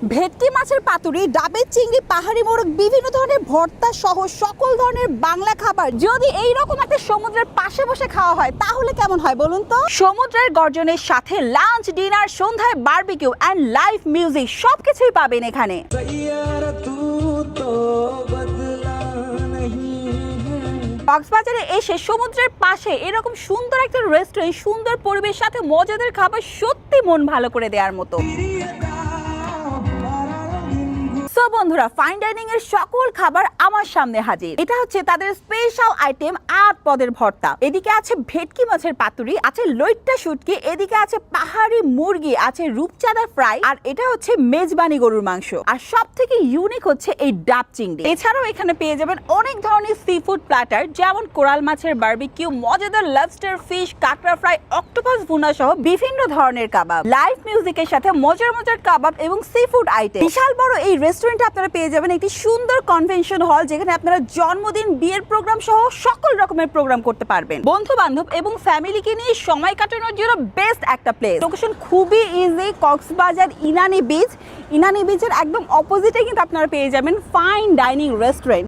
ভেটকি মাছের পাতুরি, ডাবের চিংড়ি, পাহাড়ি মোরগ, বিভিন্ন ধরনের ভর্তা সহ সকল ধরনের বাংলা খাবার যদি এইরকম একটা সমুদ্রের পাশে বসে খাওয়া হয় তাহলে কেমন হয় বলুন তো? সমুদ্রের গর্জনের সাথে লাঞ্চ, ডিনার, সন্ধ্যায় বারবিকিউ এন্ড লাইভ মিউজিক সবকিছুই পাবেন এখানে। কক্সবাজারে এসে সমুদ্রের পাশে এরকম সুন্দর একটা রেস্টুরেন্ট, সুন্দর পরিবেশ সাথে মজাদার খাবার সত্যি মন ভালো করে দেওয়ার মতো। সো বন্ধুরা, ফাইন ডাইনিং এর সকল খাবার আমার সামনে হাজির। এটা হচ্ছে তাদের স্পেশাল আইটেম ৮ পদের ভর্তা। এদিকে আছে ভেটকি মাছের পাতুরি, আছে লইট্টা শুটকি, এদিকে আছে পাহাড়ি মুরগি, আছে রূপচাঁদা ফ্রাই, আর এটা হচ্ছে মেজবানি গরুর মাংস। আর সব থেকে ইউনিক হচ্ছে এই ডাব চিংড়ি। এছাড়াও এখানে পেয়ে যাবেন অনেক ধরনের সি ফুড প্ল্যাটার, যেমন কোরাল মাছের বারবিকিউ, মজাদার লবস্টার, ফিশ, কাঁকড়া ফ্রাই, অক্টোপাস ভুনা সহ বিভিন্ন ধরনের কাবাব। লাইভ মিউজিকের সাথে মজার মজার কাবাব এবং সি ফুড আইটেম। বিশাল বড় এই রেস্টুরেন্টে আপনারা পেয়ে যাবেন একটি সুন্দর কনভেনশন হল, যেখানে আপনারা জন্মদিন, বিয়ের প্রোগ্রাম সহ সকল রকমের প্রোগ্রাম করতে পারবেন। বন্ধু বান্ধব এবং ফ্যামিলিকে নিয়ে সময় কাটানোর জন্য বেস্ট একটা প্লেস। লোকেশন খুবই ইজি, কক্সবাজার ইনানি বিচ। ইনানি বিচের একদম অপোজিটে কিন্তু আপনারা পেয়ে যাবেন ফাইন ডাইনিং রেস্টুরেন্ট।